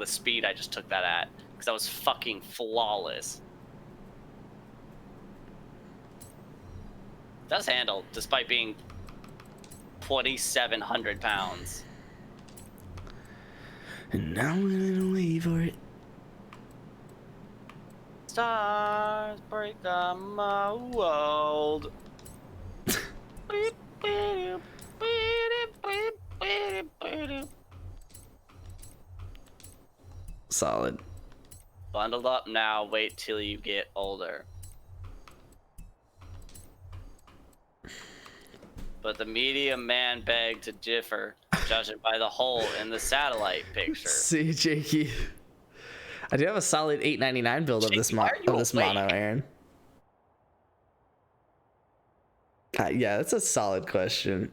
the speed I just took that at, because that was fucking flawless. It does handle, despite being 2,700 pounds. And now I'm gonna wait for it. Stars break on my world. Solid. Bundled up now, wait till you get older. But the medium man begged to differ, judging by the hole in the satellite picture. See, Jakey. I do have a solid 899 build of this mono, Aaron. Yeah, that's a solid question.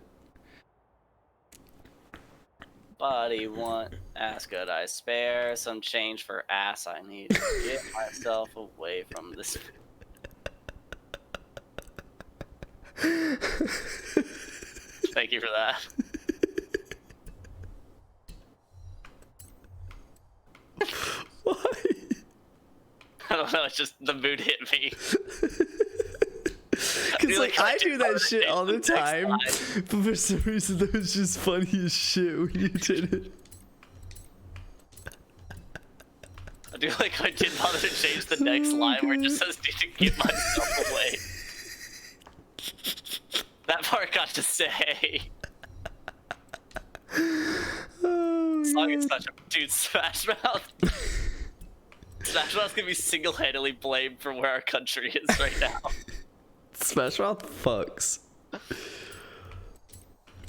Buddy, ask could I spare some change for ass I need to get myself away from this. Thank you for that. Why? I don't know, it's just the mood hit me. Because like I do that shit all the time, but for some reason that was just funny as shit when you did it. I do like I didn't bother to change the next line where it just says need to get myself away. That part got to say. Oh, song is such a dude. Smash Mouth. Smash Mouth's gonna be single-handedly blamed for where our country is right now. Smash Mouth fucks.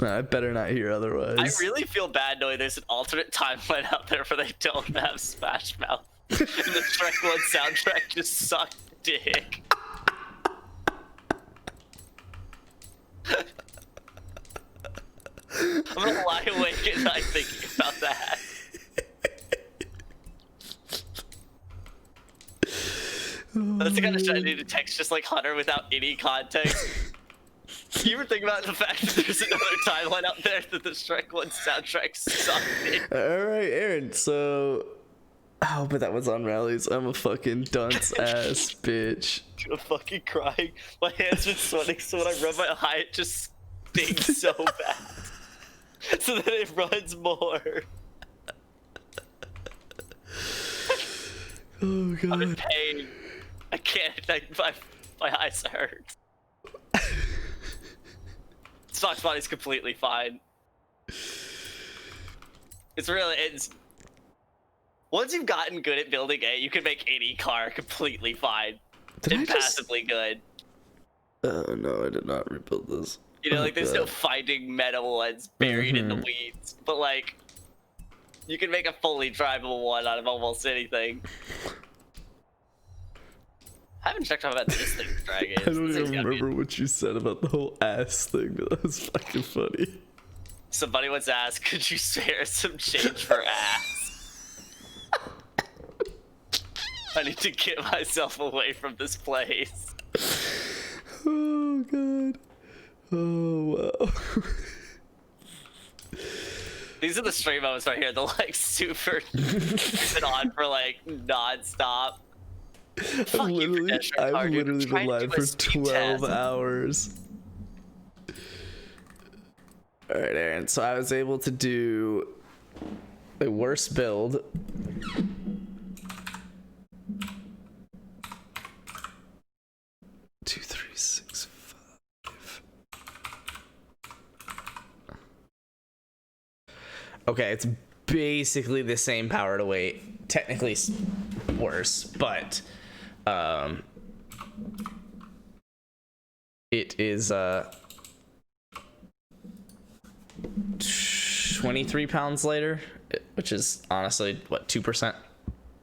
I better not hear otherwise. I really feel bad knowing there's an alternate timeline out there where they don't have Smash Mouth. And the Shrek 1 soundtrack just sucked dick. I'm gonna lie awake at night thinking about that. That's the kind of shit I need to text just like Hunter without any context. You ever think about the fact that there's another timeline out there that the Shrek 1 soundtrack sucked in? Alright, Aaron, so... Oh, but that was on rallies. I'm a fucking dunce ass bitch. I'm fucking crying. My hands are sweating, so when I rub my eye, it just stings so bad. So that it runs more. Oh god. I'm in pain. I can't. My eyes hurt. Stock's body's completely fine. It's once you've gotten good at building it, you can make any car completely fine. And passively good. Oh no, I did not rebuild this. You know, like there's no finding metal ones buried in the weeds, but like you can make a fully drivable one out of almost anything. I haven't checked out about this thing, Dragon. I don't even remember what you said about the whole ass thing, but that was fucking funny. Somebody once asked, could you spare some change for ass? I need to get myself away from this place. Oh god. Oh wow. These are the stream moments right here. They're like super been on for like non-stop. I've literally been live for 12 hours. Alright, Aaron, so I was able to do the worst build. Two, three, six, five. Okay, it's basically the same power to weight. Technically worse, but it is 23 pounds lighter, which is honestly what 2%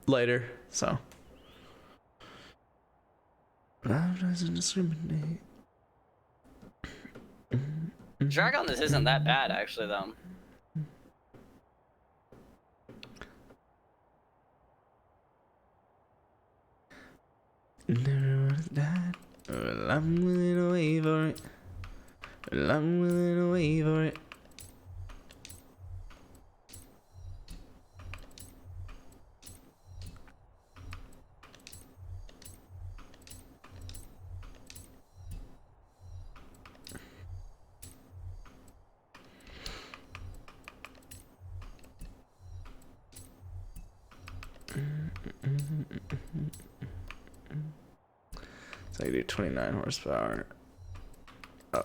lighter. So love doesn't discriminate. Drag on this isn't that bad actually though. Never would have died. Well, I'm willing to wait for it. Well, I'm willing to wait for it. So I can do 29 horsepower. Oh.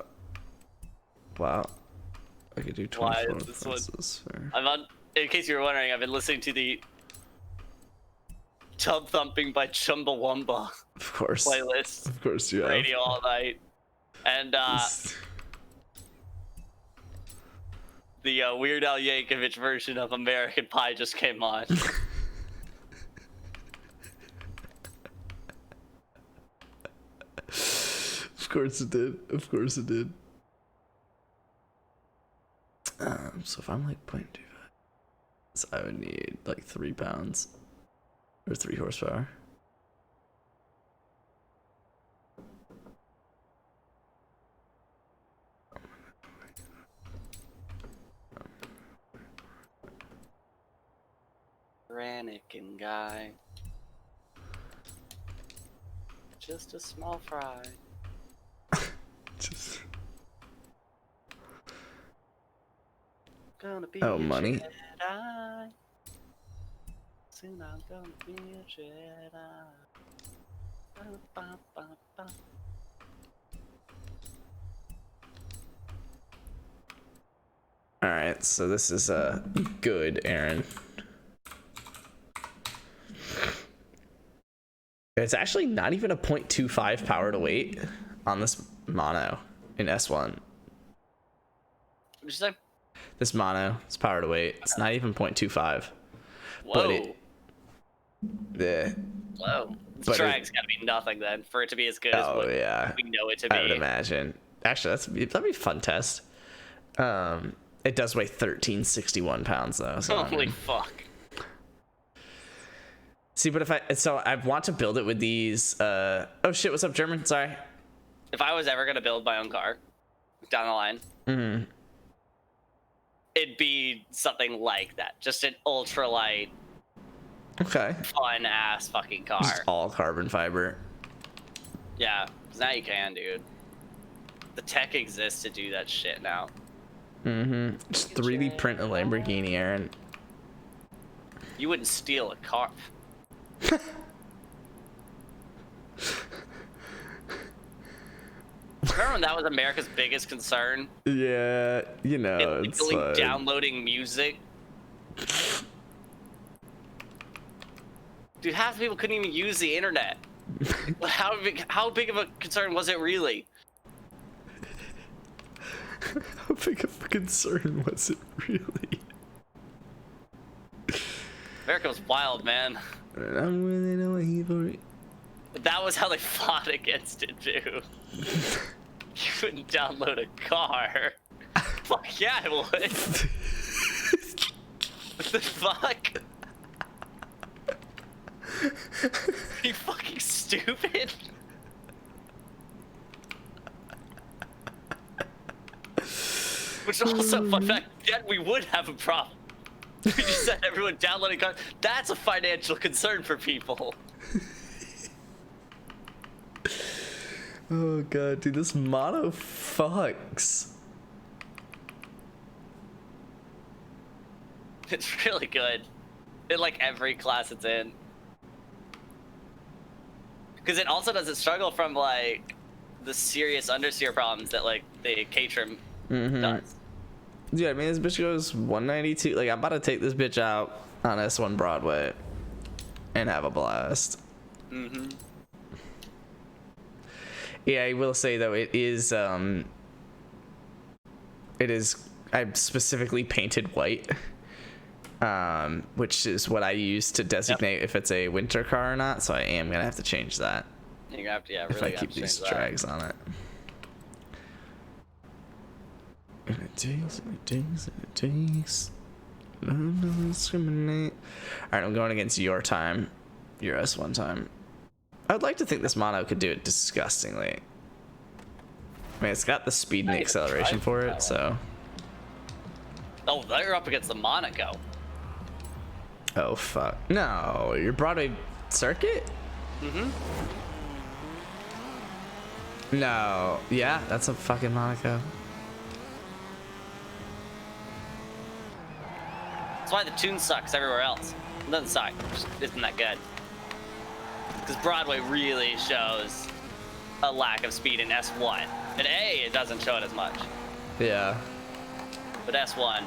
Wow. I could do 24. Why is this one? I'm on. In case you were wondering, I've been listening to the Tub Thumping by Chumbawamba Of course. playlist. Of course you have. Radio all night. And the Weird Al Yankovic version of American Pie just came on. Of course it did. Of course it did. So if I'm like 0.25, so I would need like 3 pounds or 3 horsepower. Rannikin guy. Just a small fry. Just. Gonna be Oh, a money. Jedi. Soon I'm gonna be a Jedi. Ba-ba-ba-ba. All right, so this is good, Aaron. It's actually not even a 0.25 power to weight on this mono in S1. What'd you say? This mono is power to weight. It's not even 0.25. Whoa. But Whoa. This but drag's gotta be nothing then for it to be as good as oh what yeah, we know it to be. I would imagine. Actually, that'd be a fun test. It does weigh 1361 pounds though. So Holy fuck. See, but I want to build it with these. Oh shit! What's up, German? Sorry. If I was ever gonna build my own car down the line, it'd be something like that. Just an ultralight, Okay. fun ass fucking car. Just all carbon fiber. Yeah, 'cause now you can, dude. The tech exists to do that shit now. Just 3D print a Lamborghini, Aaron. You wouldn't steal a car. Remember when that was America's biggest concern? Yeah, you know, it's Illegally fine. downloading music. Dude, half the people couldn't even use the internet. How big of a concern was it really? How big of a concern was it really? America was wild, man. I'm really no evil. That was how they fought against it, too. You couldn't download a car. Fuck yeah, I would. What the fuck? Are you fucking stupid? Which also, fun fact, yet we would have a problem. We just said everyone downloading cars. That's a financial concern for people. Oh god, dude, this mono fucks. It's really good. In like every class it's in. Because it also doesn't struggle from like the serious understeer problems that like the K-Trim does. Yeah, I mean, this bitch goes 192. Like, I'm about to take this bitch out on S1 Broadway and have a blast. Yeah, I will say though, it is I specifically painted white, which is what I use to designate if it's a winter car or not. So I am gonna have to change that. You're gonna have to, yeah, really if I keep these drags on it. And it takes. No discriminate. Alright, I'm going against your time. Your S1 time. I'd like to think this mono could do it disgustingly. I mean, it's got the speed and the acceleration for it, so. Oh, they're up against the Monaco. Oh, fuck. No, your Broadway circuit? No. Yeah, that's a fucking Monaco. That's why the tune sucks everywhere else. doesn't suck. Just isn't that good. Because Broadway really shows a lack of speed in S1. In A, it doesn't show it as much. Yeah. But S1,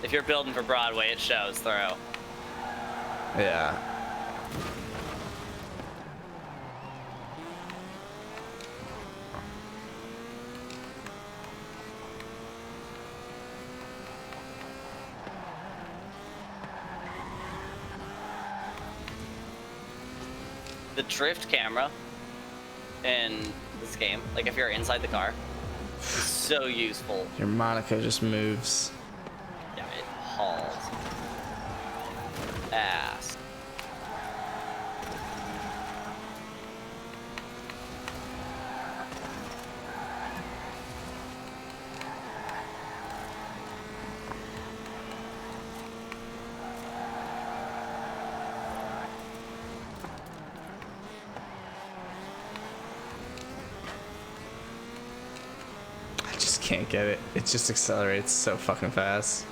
if you're building for Broadway, it shows through. Yeah. The drift camera in this game, like if you're inside the car, is so useful. Your Monaco just moves. Yeah, it hauls ass. I just can't get it. It just accelerates so fucking fast.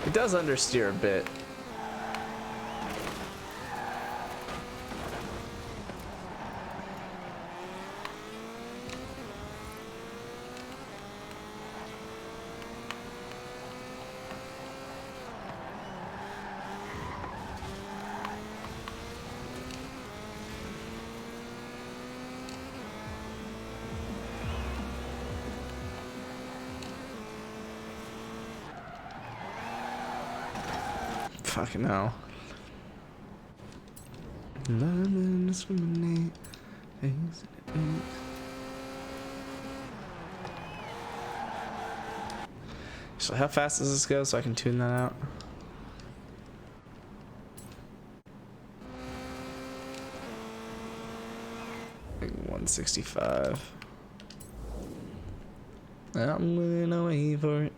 It does understeer a bit. Fucking hell. So how fast does this go so I can tune that out? Like 165. I'm willing to wait for it.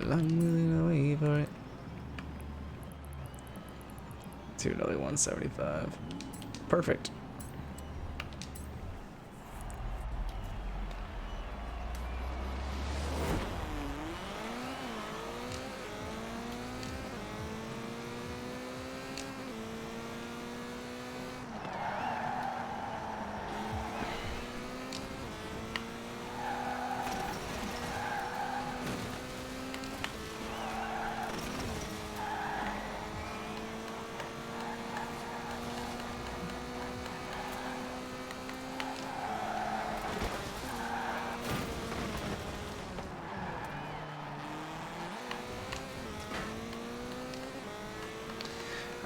I'm willing to wait for it. To another 175. Perfect.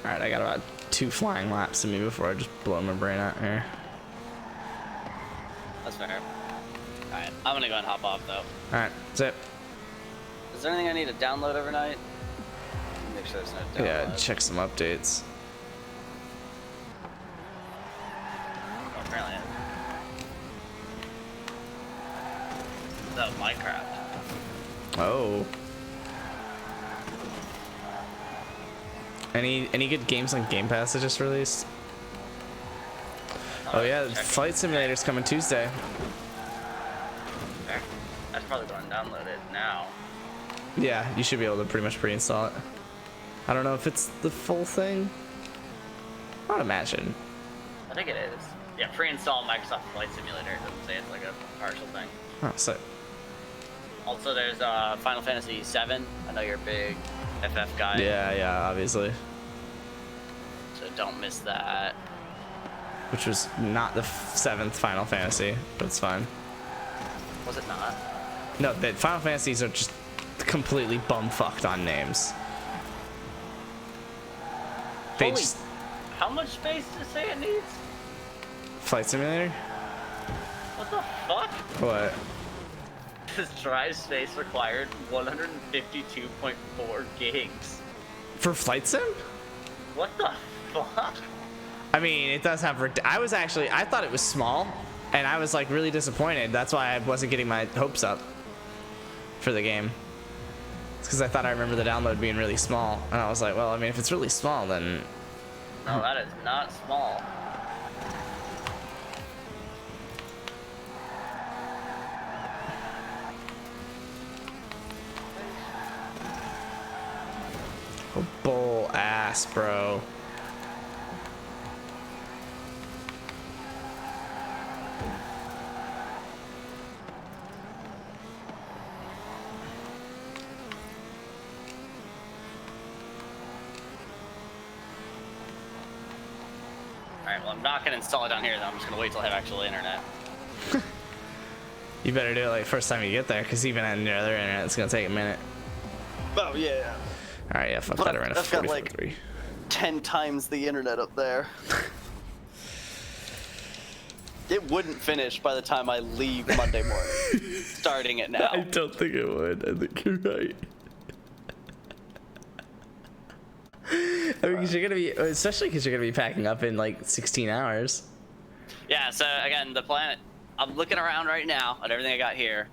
Alright, I got about 2 flying laps in me before I just blow my brain out here. That's fair. Alright, I'm gonna go and hop off though. Alright, zip. Is there anything I need to download overnight? Make sure there's no download. Yeah, check some updates. Oh, apparently. That was Minecraft. Oh. Any good games on Game Pass that just released? Oh yeah, Flight Simulator's coming Tuesday. Fair. I should probably go and download it now. Yeah, you should be able to pretty much pre-install it. I don't know if it's the full thing. I would imagine. I think it is. Yeah, pre-install Microsoft Flight Simulator. It doesn't say it's like a partial thing. Oh, so Also, there's Final Fantasy VII. I know you're a big FF guy. yeah, obviously. So don't miss that. Which was not the 7th Final Fantasy, but it's fine. Was it not? No, the Final Fantasies are just completely bumfucked on names. They Holy, just how much space does it say it needs? Flight Simulator? What the fuck? What? This drive space required 152.4 gigs. For Flight Sim? What the fuck? I mean, it does have. I thought it was small, and I was like really disappointed. That's why I wasn't getting my hopes up for the game. It's because I thought I remember the download being really small, and I was like, well, I mean, if it's really small, then. No, that is not small. Oh, bull ass, bro. Alright, well, I'm not gonna install it down here, though. I'm just gonna wait till I have actual internet. You better do it like first time you get there, because even on your other internet, it's gonna take a minute. Oh, yeah. All right, yeah, fuck that. Around I've got like 10 times the internet up there. It wouldn't finish by the time I leave Monday morning. Starting it now. I don't think it would. I think you're right. I mean, because you're gonna be, especially because you're gonna be packing up in like 16 hours. Yeah. So again, the planet. I'm looking around right now at everything I got here.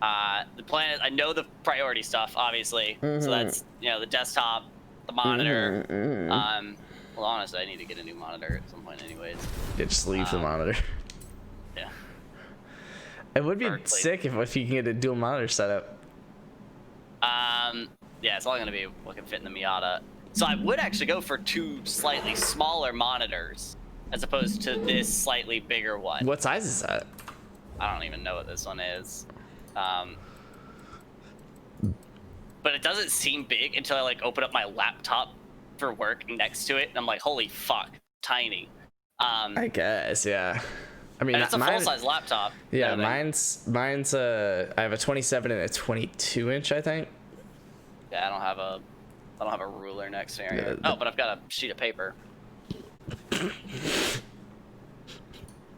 The planet. I know the priority stuff, obviously. Mm-hmm. So that's the desktop, the monitor. Well, honestly, I need to get a new monitor at some point, anyways. Yeah, just leave the monitor. Yeah. It would be sick if you can get a dual monitor setup. Yeah, it's all gonna be what can fit in the Miata. So I would actually go for 2 slightly smaller monitors as opposed to this slightly bigger one. What size is that? I don't even know what this one is. But it doesn't seem big until I like open up my laptop for work next to it, and I'm like, holy fuck, tiny. I guess, yeah. I mean, and it's a full-size laptop. Yeah, mine's I have a 27 and a 22 inch, I think. Yeah, I don't have a ruler next to me. Yeah, oh, but I've got a sheet of paper.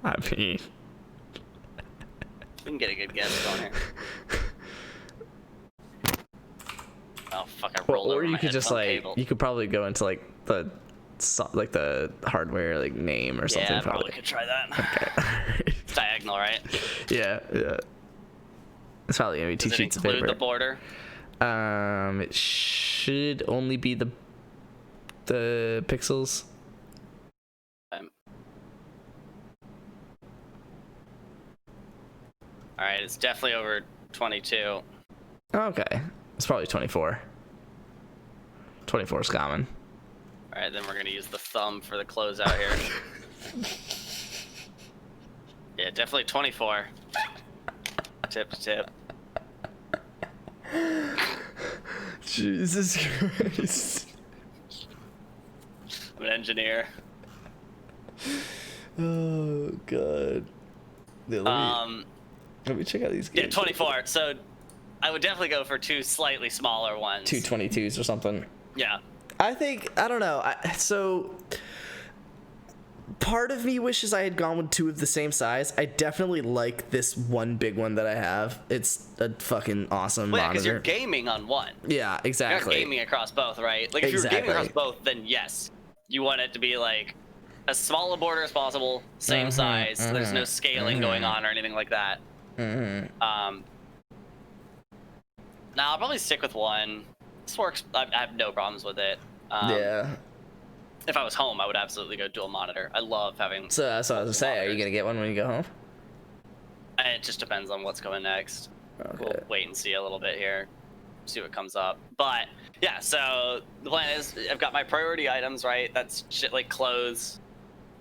I mean, we can get a good guess on here. Oh fuck! I rolled over or you my could just headphone like cable. you could probably go into like the hardware like name or something. Yeah, I probably could try that. Okay. It's diagonal, right? Yeah. It's probably gonna be 2 sheets of paper. Does it include the border? It should only be the pixels. All right, it's definitely over 22. Okay, it's probably 24. 24 is common. All right, then we're gonna use the thumb for the closeout here. Yeah, definitely 24. Tip to tip. Jesus Christ. I'm an engineer. Oh God. Let me check out these games. Yeah, 24. So I would definitely go for 2 slightly smaller ones. 2 22s or something. Yeah. I don't know. So part of me wishes I had gone with 2 of the same size. I definitely like this one big one that I have. It's a fucking awesome monitor. Because you're gaming on one. Yeah, exactly. You're not gaming across both, right? Like if you're gaming across both, then yes, you want it to be like as small a border as possible, same size. So there's no scaling going on or anything like that. Now I'll probably stick with 1. This works. I have no problems with it. Yeah. If I was home, I would absolutely go dual monitor. I love having. So that's what I was gonna say. Are you gonna get one when you go home? It just depends on what's coming next. Okay. We'll wait and see a little bit here, see what comes up. But yeah, so the plan is I've got my priority items, right? That's shit like clothes,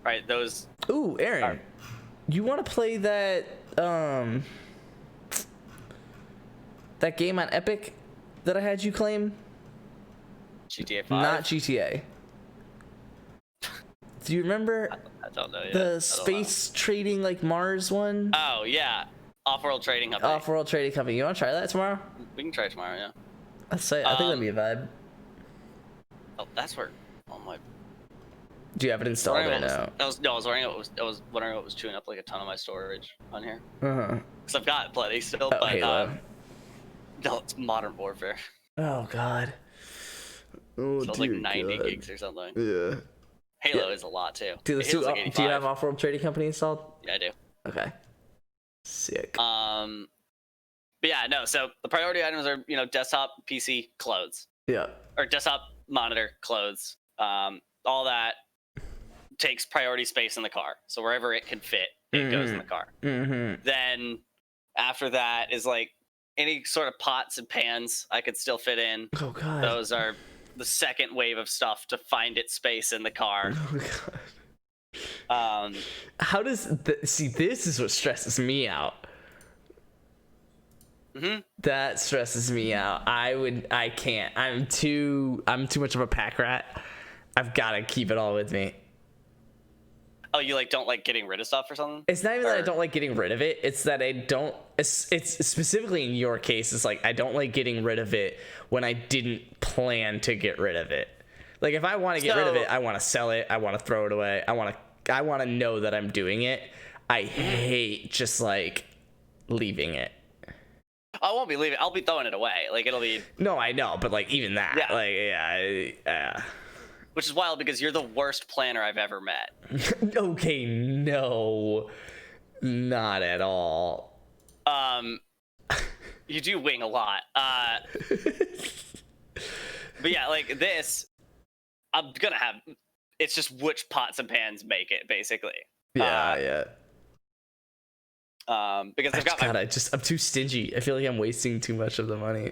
right? Those. Ooh, Aaron, you want to play that that game on Epic that I had you claim? GTA 5. Not GTA. Do you remember I don't know yet. the space trading like Mars one? Oh yeah, Off-World Trading Company. Off-World Trading Company. You want to try that tomorrow? We can try it tomorrow, yeah. Let's say. I think that'd be a vibe. Oh, that's where. Oh my. Do you have it installed right now? I was wondering what was chewing up like a ton of my storage on here. Because I've got plenty still, but Halo. no, it's Modern Warfare. Oh God. Oh, So it's like dear 90 God. gigs or something. Yeah. Halo is a lot too. Do Halo's like 85. you have Off-World Trading Company installed? Yeah, I do. Okay. Sick. But yeah, no. So the priority items are, desktop, PC, clothes, Yeah. or desktop, monitor, clothes. All that takes priority space in the car. So wherever it can fit, it goes in the car. Mm-hmm. Then after that is like any sort of pots and pans I could still fit in. Oh God. Those are the second wave of stuff to find its space in the car. Oh God. How does see? This is what stresses me out. Mm-hmm. That stresses me out. I can't. I'm too much of a pack rat. I've got to keep it all with me. Oh, you don't like getting rid of stuff or something? It's not even that I don't like getting rid of it. It's that I don't. It's specifically in your case. It's like I don't like getting rid of it when I didn't plan to get rid of it. Like if I want to get rid of it, I want to sell it. I want to throw it away. I want to know that I'm doing it. I hate just like leaving it. I won't be leaving. I'll be throwing it away. Like it'll be. No, I know, but like even that, Yeah. like yeah. Which is wild because you're the worst planner I've ever met. Okay, no, not at all. You do wing a lot. But yeah, like this, I'm gonna have. It's just which pots and pans make it, basically. Yeah. Because I've got I'm too stingy. I feel like I'm wasting too much of the money.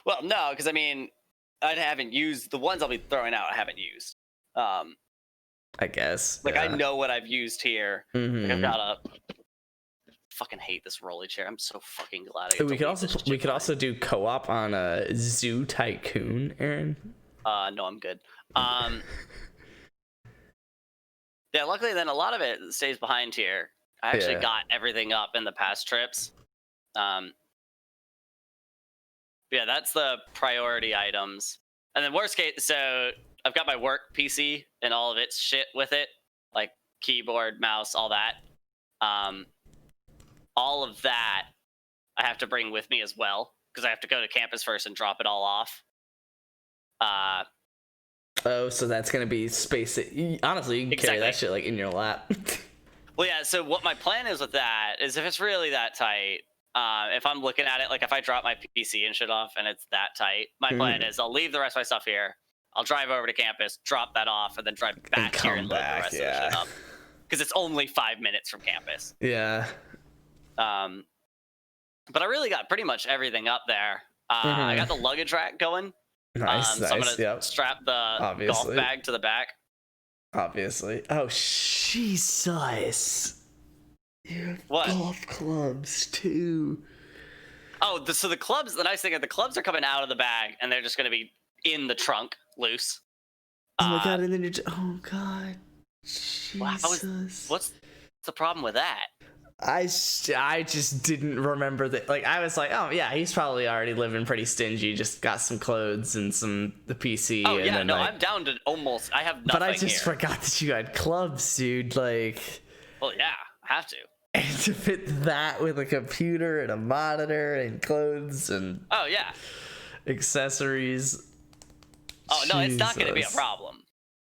Well, no, because I mean, I haven't used the ones I'll be throwing out. I haven't used. I guess. Like I know what I've used here. Mm-hmm. Like I've got a. Fucking hate this rolly chair. I'm so fucking glad. We could also do co-op on a Zoo Tycoon, Aaron. No, I'm good. Yeah, luckily then a lot of it stays behind here. I actually got everything up in the past trips. Yeah, that's the priority items. And then worst case, so I've got my work PC and all of its shit with it, like keyboard, mouse, all that. All of that I have to bring with me as well because I have to go to campus first and drop it all off. Oh, so that's gonna be space that honestly you can carry that shit like in your lap. Well, yeah. So what my plan is with that is if it's really that tight, if I'm looking at it, like if I drop my PC and shit off and it's that tight, my plan is I'll leave the rest of my stuff here. I'll drive over to campus, drop that off, and then drive back here and load the rest of the shit up. Because it's only 5 minutes from campus. Yeah. But I really got pretty much everything up there. I got the luggage rack going. Nice. So I'm gonna strap the golf bag to the back. Obviously. Oh, Jesus. You have what? Golf clubs too. Oh, so the clubs. The nice thing is the clubs are coming out of the bag, and they're just gonna be in the trunk, loose. Oh my God! And then you're oh God. Jesus. Wow, what's the problem with that? I just didn't remember that. Like I was like, oh yeah, he's probably already living pretty stingy. Just got some clothes and the PC. Oh yeah, and no, I'm down to almost. I have nothing. But I just forgot that you had clubs, dude. Like. Well, yeah, I have to. And to fit that with a computer and a monitor and clothes and. Oh yeah. Accessories. Oh no, it's not going to be a problem.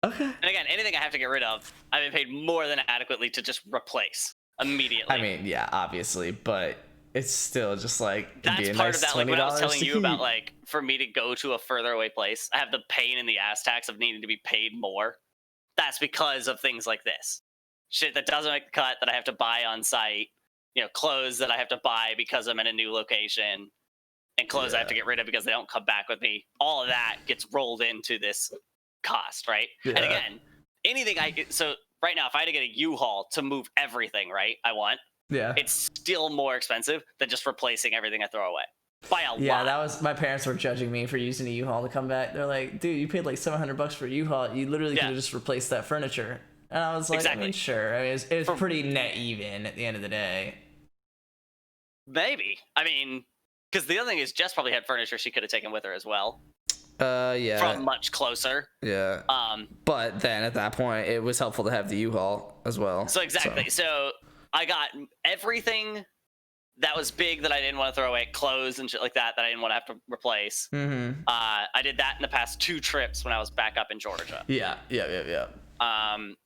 Okay. And again, anything I have to get rid of, I've been paid more than adequately to just replace immediately. I mean, yeah, obviously, but it's still just like that's part of that. Like when I was telling you about like for me to go to a further away place, I have the pain in the ass tax of needing to be paid more. That's because of things like this. Shit that doesn't make the cut that I have to buy on site. Clothes that I have to buy because I'm in a new location. And clothes I have to get rid of because they don't come back with me. All of that gets rolled into this cost, right? Yeah. And again, anything so right now, if I had to get a U-Haul to move everything, right, I want, it's still more expensive than just replacing everything I throw away. By a lot. Yeah, that was, my parents were judging me for using a U-Haul to come back. They're like, dude, you paid like $700 for a U-Haul. You literally could have just replaced that furniture. And I was like, I mean, sure. I mean, it was pretty net even at the end of the day. Maybe. I mean... Because the other thing is, Jess probably had furniture she could have taken with her as well. Yeah. From much closer. Yeah. But then at that point, it was helpful to have the U-Haul as well. So exactly. So I got everything that was big that I didn't want to throw away, clothes and shit like that I didn't want to have to replace. I did that in the past 2 trips when I was back up in Georgia. Yeah. And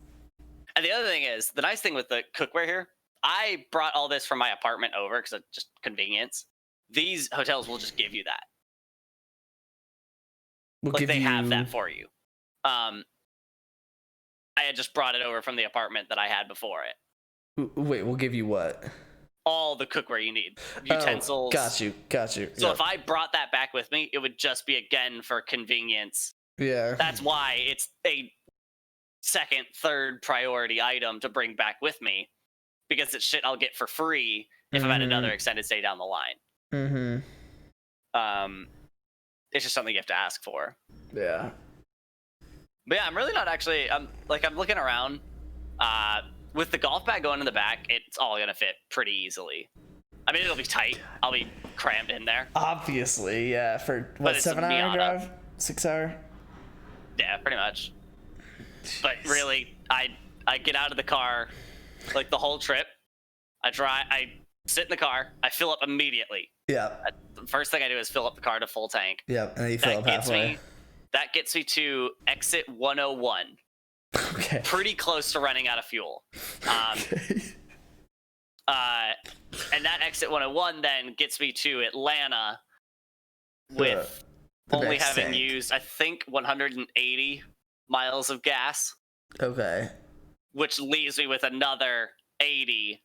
the other thing is, the nice thing with the cookware here, I brought all this from my apartment over because of just convenience. These hotels will just give you that. They have that for you. I had just brought it over from the apartment that I had before it. Wait, we'll give you what? All the cookware you need. Utensils. Oh, got you. So if I brought that back with me, it would just be, again, for convenience. Yeah. That's why it's a second, third priority item to bring back with me, because it's shit I'll get for free if I'm at another extended stay down the line. It's just something you have to ask for. Yeah. But yeah, I'm really not actually. I'm looking around. With the golf bag going in the back, it's all gonna fit pretty easily. I mean, it'll be tight. I'll be crammed in there. Obviously, yeah. For what, 7-hour drive? 6 hour? Yeah, pretty much. But really, I get out of the car, like the whole trip. I sit in the car. I fill up immediately. Yeah. The first thing I do is fill up the car to full tank. Yep, and then you fill up halfway. That gets me to exit 101. Okay. Pretty close to running out of fuel. And that exit 101 then gets me to Atlanta with only having used, I think, 180 miles of gas. Okay. Which leaves me with another 80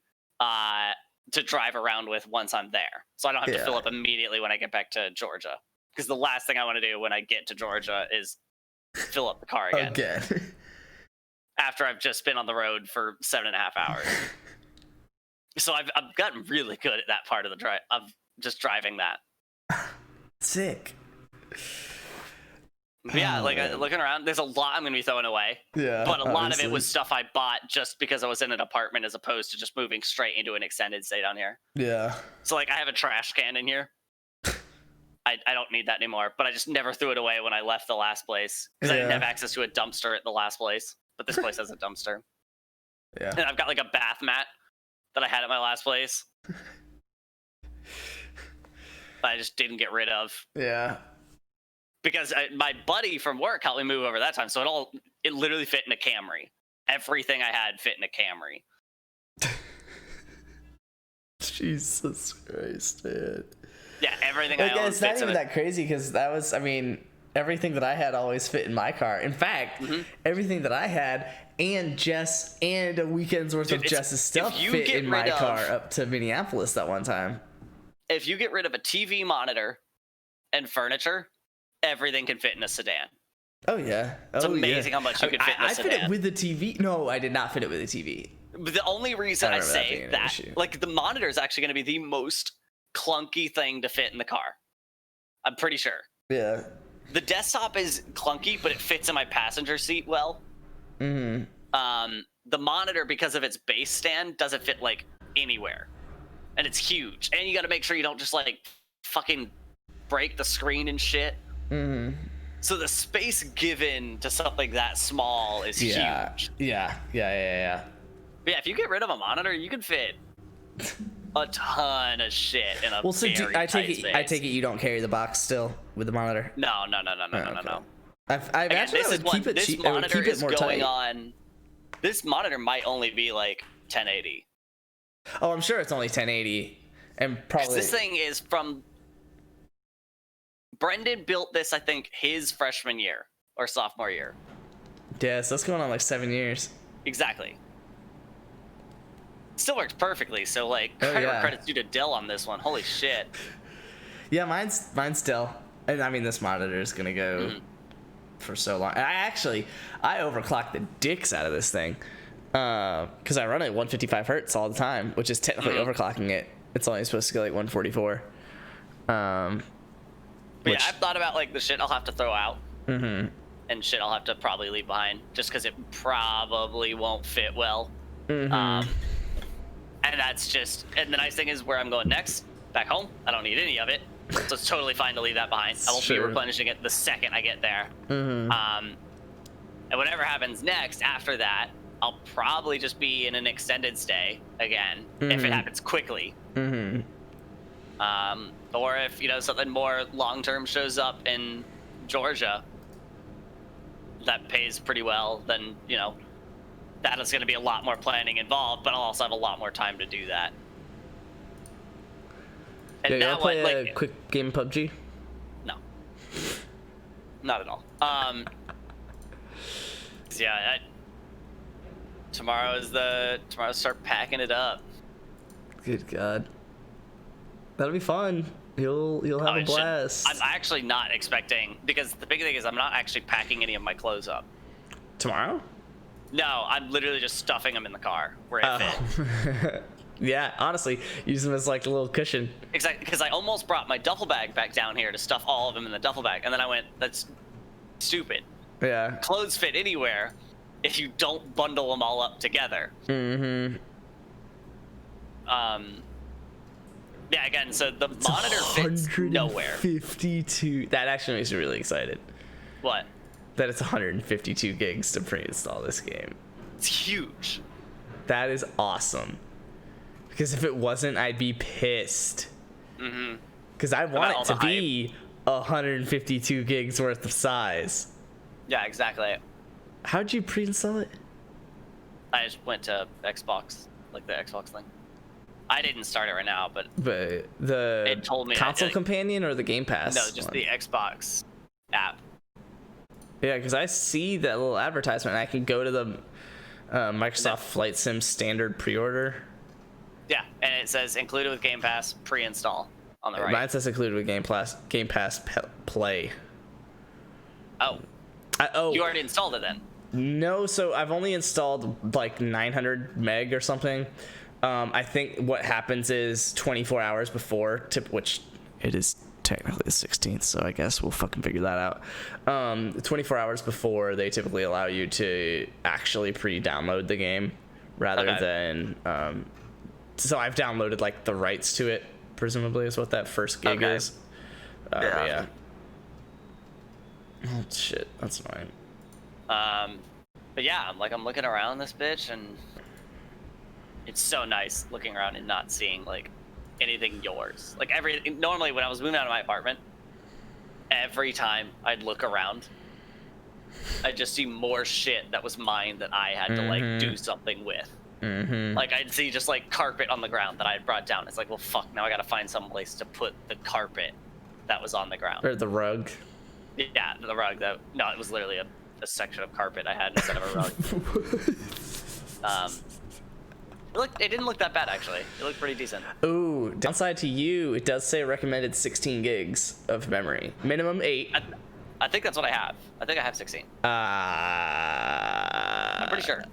to drive around with once I'm there. So I don't have to fill up immediately when I get back to Georgia. Because the last thing I want to do when I get to Georgia is fill up the car again. Okay. After I've just been on the road for 7.5 hours. So I've gotten really good at that part of the drive, of just driving that. Sick. But yeah, looking around, there's a lot I'm going to be throwing away. Yeah. But a lot of it was stuff I bought just because I was in an apartment as opposed to just moving straight into an extended stay down here. Yeah. So I have a trash can in here. I don't need that anymore, but I just never threw it away when I left the last place because I didn't have access to a dumpster at the last place. But this place has a dumpster. Yeah. And I've got like a bath mat that I had at my last place. I just didn't get rid of. Yeah. Because my buddy from work helped me move over that time, so it literally fit in a Camry. Everything I had fit in a Camry. Jesus Christ, man. Yeah, everything I own it's not even that crazy because that was, I mean, everything that I had always fit in my car. In fact, everything that I had and Jess and a weekend's worth of Jess's stuff fit in my car up to Minneapolis that one time. If you get rid of a TV monitor and furniture, everything can fit in a sedan. Oh, yeah. It's amazing how much you can fit in a sedan. I fit it with the TV. No, I did not fit it with the TV. But the only reason I say that, like, the monitor is actually going to be the most clunky thing to fit in the car. I'm pretty sure. Yeah. The desktop is clunky, but it fits in my passenger seat well. Mm-hmm. The monitor, because of its base stand, doesn't fit, like, anywhere. And it's huge. And you got to make sure you don't just, like, fucking break the screen and shit. Mm-hmm. So the space given to something that small is huge. Yeah. But yeah, if you get rid of a monitor, you can fit a ton of shit in a very I tight space. I take it you don't carry the box still with the monitor? No. I imagine I would keep it cheap. I would keep it more tight. This monitor might only be like 1080. Oh, I'm sure it's only 1080, and probably this thing is from Brendan built this, I think, his freshman year or sophomore year. Yeah, so that's going on like 7 years. Exactly. Still works perfectly. So like, credit's due to Dell on this one. Holy shit. Yeah, mine's Dell, and I mean this monitor is gonna go for so long. I overclock the dicks out of this thing, because I run at 155 hertz all the time, which is technically overclocking it. It's only supposed to go like 144. But yeah, I've thought about like the shit I'll have to throw out, and shit I'll have to probably leave behind, just because it probably won't fit well. And that's just, and the nice thing is where I'm going next, back home, I don't need any of it. So it's totally fine to leave that behind. I will be replenishing it the second I get there. And whatever happens next after that, I'll probably just be in an extended stay again, if it happens quickly. Or if, you know, something more long-term shows up in Georgia that pays pretty well, then, you know, that is going to be a lot more planning involved, but I'll also have a lot more time to do that. And yeah, now, play like, a quick game of PUBG? No, not at all. Yeah, tomorrow start packing it up. Good God, that'll be fun. You'll have a blast. I'm actually not expecting, because the big thing is I'm not actually packing any of my clothes up. Tomorrow? No, I'm literally just stuffing them in the car where it fit. Yeah, honestly, use them as like a little cushion. Exactly, because I almost brought my duffel bag back down here to stuff all of them in the duffel bag, and then I went, that's stupid. Yeah. Clothes fit anywhere if you don't bundle them all up together. Mm-hmm. Yeah, again, so the monitor fits nowhere. 152. That actually makes me really excited. What? That it's 152 gigs to pre-install this game. It's huge. That is awesome. Because if it wasn't, I'd be pissed. Mm-hmm. Because I want it to be 152 gigs worth of size. Yeah, exactly. How'd you pre-install it? I just went to Xbox, like the Xbox thing. I didn't start it right now, but the it told me console companion or the Game Pass? No, just the Xbox app. Yeah, because I see that little advertisement, and I can go to the Microsoft Flight Sim standard pre-order. Yeah, and it says included with Game Pass pre-install on the right. Mine says included with Game Pass Play. Oh. You already installed it then? No, so I've only installed like 900 meg or something. I think what happens is 24 hours before, which it is technically the 16th, so I guess we'll fucking figure that out. 24 hours before, they typically allow you to actually pre-download the game rather than... so I've downloaded like the rights to it, presumably is what that first gig is. Yeah. Oh shit, that's annoying. But yeah, I'm looking around this bitch, and it's so nice looking around and not seeing like anything yours. Like normally when I was moving out of my apartment, every time I'd look around, I'd just see more shit that was mine that I had to like do something with. Like I'd see just like carpet on the ground that I had brought down. It's like, well, fuck, now I gotta find some place to put the carpet that was on the ground. Or the rug. Yeah, the rug. No, it was literally a section of carpet I had instead of a rug. It didn't look that bad actually. It looked pretty decent. Ooh, downside to you, it does say recommended 16 gigs of memory, minimum 8. I think that's what I have. I think I have 16. I'm pretty sure.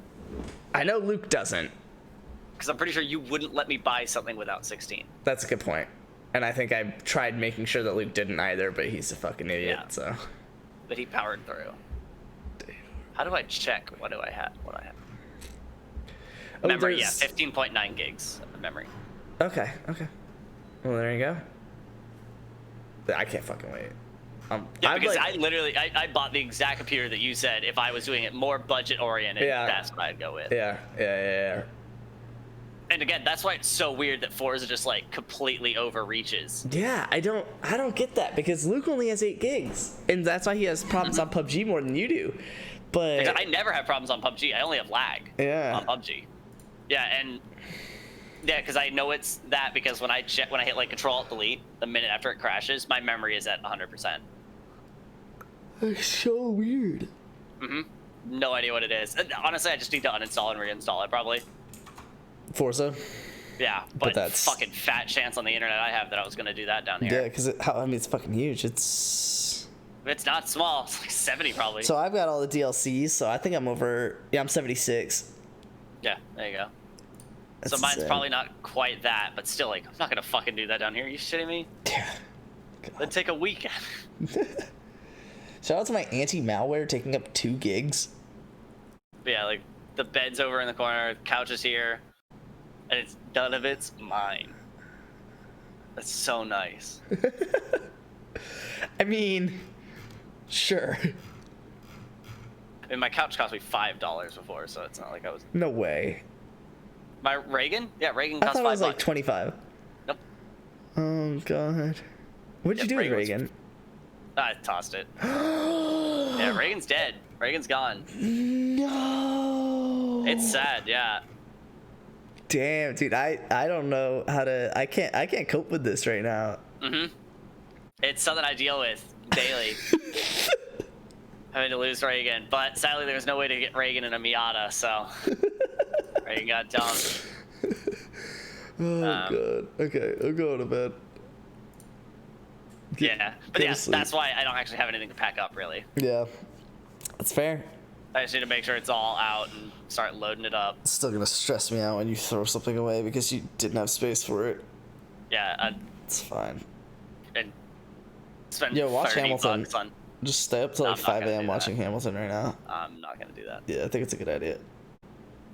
I know Luke doesn't. Because I'm pretty sure you wouldn't let me buy something without 16. That's a good point. And I think I tried making sure that Luke didn't either, but he's a fucking idiot, so. But he powered through. How do I check what I have? Oh, memory, yeah, 15.9 gigs of memory. Okay. Well, there you go. I can't fucking wait. Yeah, because I literally bought the exact computer that you said if I was doing it more budget oriented, that's what I'd go with. Yeah. And again, that's why it's so weird that Forza just like completely overreaches. Yeah, I don't get that, because Luke only has 8 gigs, and that's why he has problems on PUBG more than you do. But I never have problems on PUBG. I only have lag on PUBG. Yeah, because I know it's that, because when I hit like Control-Alt-Delete, the minute after it crashes, my memory is at 100%. That's so weird. No idea what it is. Honestly, I just need to uninstall and reinstall it probably. Forza? Yeah, but that's fucking fat chance on the internet I have that I was going to do that down here. Yeah, because it's fucking huge. It's not small. It's like 70 probably. So I've got all the DLCs, so I think I'm over... Yeah, I'm 76. Yeah, there you go. That's so mine's insane. probably not quite that, but still, like, I'm not going to fucking do that down here. Are you shitting me? Yeah. It'd take a week. Shout out to my anti-malware taking up 2 gigs. But yeah, like, the bed's over in the corner, the couch is here, and none of it's mine. That's so nice. I mean, sure. I mean, my couch cost me $5 before, so it's not like I was... No way. My Reagan? Yeah, Reagan I cost $5. thought it was like 25. Nope. Oh god. What'd you do with Reagan? I tossed it. Yeah, Reagan's dead. Reagan's gone. No. It's sad, yeah. Damn, dude, I don't know how to. I can't cope with this right now. It's something I deal with daily. Having to lose Reagan, but sadly there's no way to get Reagan in a Miata, so Reagan got dumped. Oh god. Okay, I'm going to bed. Yeah, but yeah, that's why I don't actually have anything to pack up, really. Yeah, that's fair. I just need to make sure it's all out and start loading it up. It's still gonna stress me out when you throw something away because you didn't have space for it. Yeah, it's fine. And spend watch 30 Hamilton. bucks on. Just stay up till like 5 a.m. watching Hamilton right now. I'm not gonna do that. Yeah, I think it's a good idea.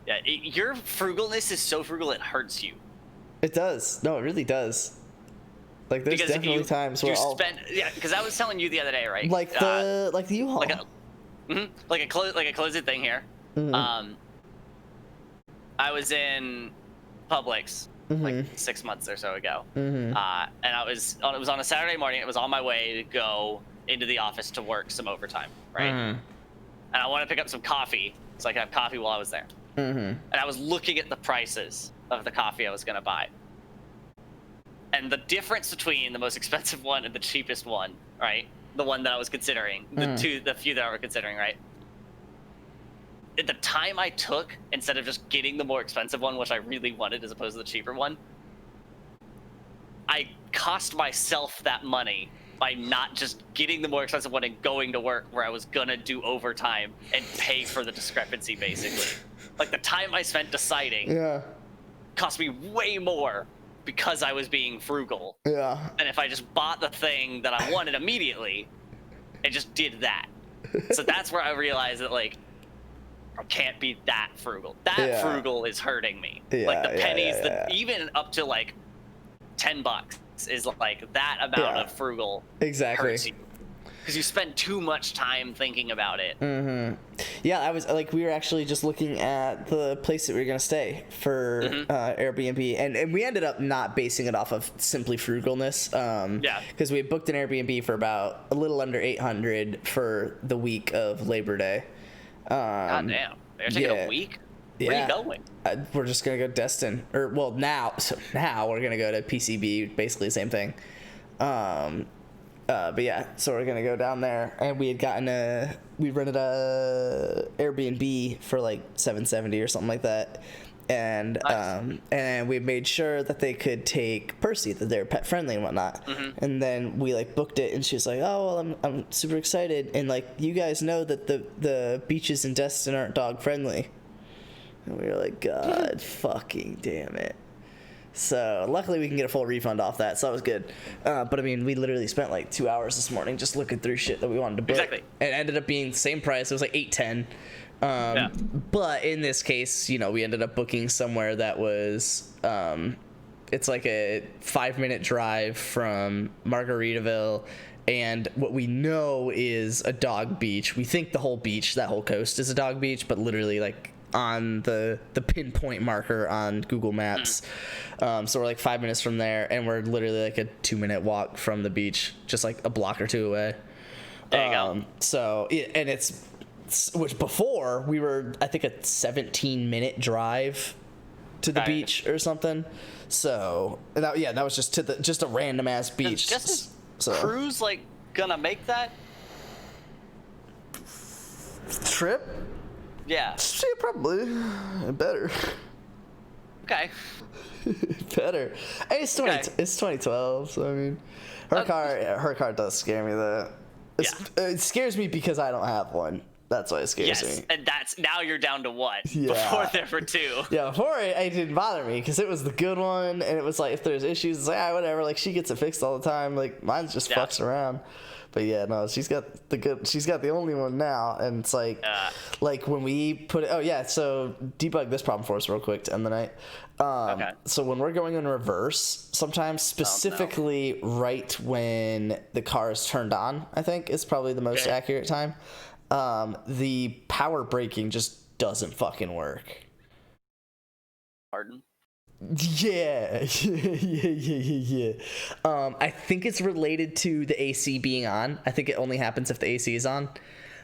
Yeah, your frugalness is so frugal it hurts you. It does. No, it really does. Like there's definitely times where I'll spend. Yeah, because I was telling you the other day, right? Like the U-Haul. Like a closed thing here. I was in Publix like 6 months or so ago, and it was on a Saturday morning. It was on my way to go into the office to work some overtime, right? And I wanted to pick up some coffee, so I could have coffee while I was there. And I was looking at the prices of the coffee I was gonna buy, and the difference between the most expensive one and the cheapest one, right? The one that I was considering, the few that I were considering, right? At the time I took, instead of just getting the more expensive one, which I really wanted as opposed to the cheaper one, I cost myself that money by not just getting the more expensive one and going to work where I was gonna do overtime and pay for the discrepancy, basically. Like the time I spent deciding cost me way more because I was being frugal. Yeah. And if I just bought the thing that I wanted immediately and just did that. So that's where I realized that, like, I can't be that frugal. That frugal is hurting me. Like the pennies, even up to like $10 is like that amount of frugal hurts you. Because you spend too much time thinking about it. Yeah, I was like, we were actually just looking at the place that we were gonna stay for Airbnb, and we ended up not basing it off of simply frugalness. Because we had booked an Airbnb for about a little under $800 for the week of Labor Day. God damn, they're taking a week. Where are you going? We're just gonna go to Destin, or well, now we're gonna go to PCB, basically the same thing. But yeah, so we're gonna go down there, and we rented a Airbnb for like $770 or something like that, and and we made sure that they could take Percy, that they're pet friendly and whatnot. And then we like booked it, and she was like, "Oh well, I'm super excited, and like you guys know that the beaches in Destin aren't dog friendly." And we were like, "God fucking damn it." So luckily we can get a full refund off that, so that was good. But I mean, we literally spent like 2 hours this morning just looking through shit that we wanted to book. Exactly. And it ended up being the same price. It was like $810. But in this case, you know, we ended up booking somewhere that was it's like a 5-minute drive from Margaritaville, and what we know is a dog beach. We think the whole beach, that whole coast, is a dog beach, but literally like on the pinpoint marker on Google Maps. So we're like 5 minutes from there, and we're literally like a 2-minute walk from the beach, just like a block or two away. There you go. So and it's which before we were, I think, a 17-minute drive to the beach or something. So that was just to just a random ass beach. Cruise like gonna make that trip? Yeah, probably better. Okay. Better. Hey, it's 2012, so I mean, her car does scare me though. It scares me because I don't have one. That's why it scares me. And that's now you're down to what? Yeah. Before there were 2. Yeah, before it didn't bother me because it was the good one, and it was like if there's issues, it's like whatever. Like she gets it fixed all the time. Like mine's just fucks around. But yeah, no, she's got the only one now, and it's like when we put it. So debug this problem for us real quick to end the night. So when we're going in reverse, sometimes specifically right when the car is turned on, I think is probably the most accurate time. The power braking just doesn't fucking work. Pardon? Yeah. Yeah. I think it's related to the AC being on. I think it only happens if the AC is on.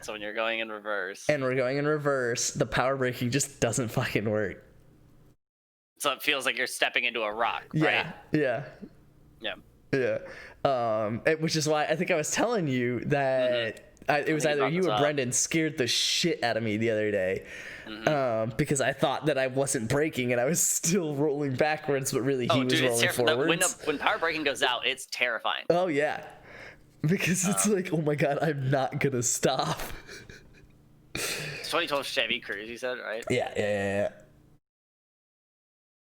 So when you're going in reverse. And we're going in reverse, the power braking just doesn't fucking work. So it feels like you're stepping into a rock, right? Yeah. Which is why I think I was telling you that it was either you or Brendan scared the shit out of me the other day. Because I thought that I wasn't braking and I was still rolling backwards, but really he was rolling forwards. When power braking goes out, it's terrifying. Oh yeah, because it's like, oh my god, I'm not gonna stop. It's 2012 Chevy Cruze, you said, right? Yeah.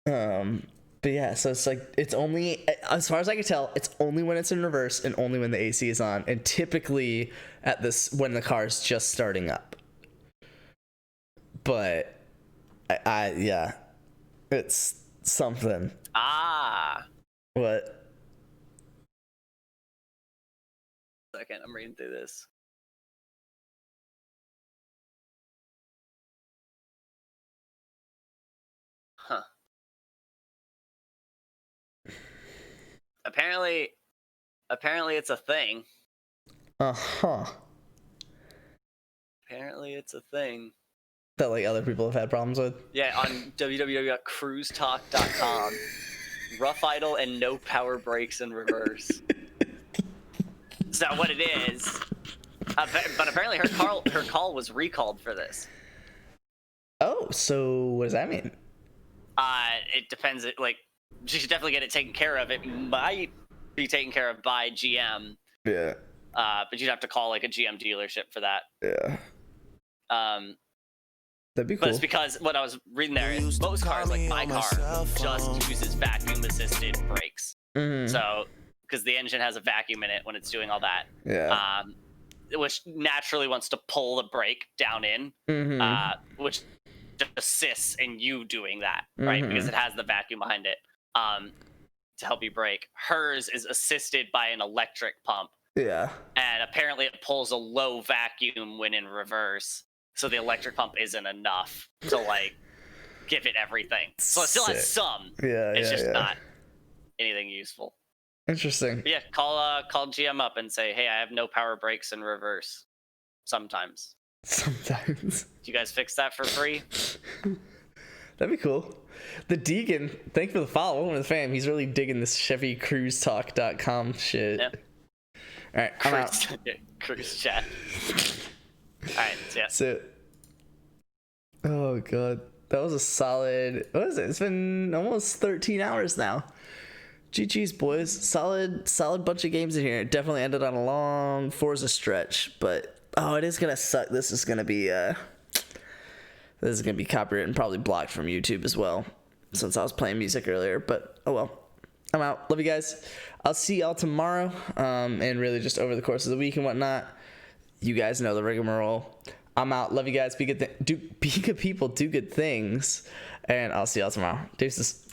But yeah, so it's like, it's only, as far as I can tell, it's only when it's in reverse and only when the AC is on, and typically when the car's just starting up. But yeah, it's something. What? Second, I'm reading through this. Huh. Apparently it's a thing. Apparently it's a thing. That like other people have had problems with? Yeah, on www.cruisetalk.com. Rough idle and no power brakes in reverse. Is that what it is? But apparently her call was recalled for this. Oh, so what does that mean? It depends. Like, she should definitely get it taken care of. It might be taken care of by GM. Yeah. But you'd have to call like a GM dealership for that. Yeah. That'd be cool. But it's because what I was reading there is most cars, like my car, just uses vacuum-assisted brakes. So, because the engine has a vacuum in it when it's doing all that. Yeah. Which naturally wants to pull the brake down in, which assists in you doing that, right? Because it has the vacuum behind it to help you brake. Hers is assisted by an electric pump. Yeah. And apparently it pulls a low vacuum when in reverse. So the electric pump isn't enough to like give it everything. So it still has some. Yeah. It's just not anything useful. Interesting. But yeah, call GM up and say, hey, I have no power brakes in reverse. Sometimes. Do you guys fix that for free? That'd be cool. The Deegan, thank you for the follow. Welcome to the fam. He's really digging this ChevyCruiseTalk.com shit. Yeah. All right, I'm out. Cruise chat. All right, yeah. That's it. Oh god, that was a solid. What is it? It's been almost 13 hours now. GG's boys, solid bunch of games in here. It definitely ended on a long Forza stretch, but it is gonna suck. This is gonna be copyrighted and probably blocked from YouTube as well, since I was playing music earlier. But oh well. I'm out. Love you guys. I'll see y'all tomorrow, and really just over the course of the week and whatnot. You guys know the rigmarole. I'm out. Love you guys. Be good. Be good people. Do good things. And I'll see y'all tomorrow. Deuces.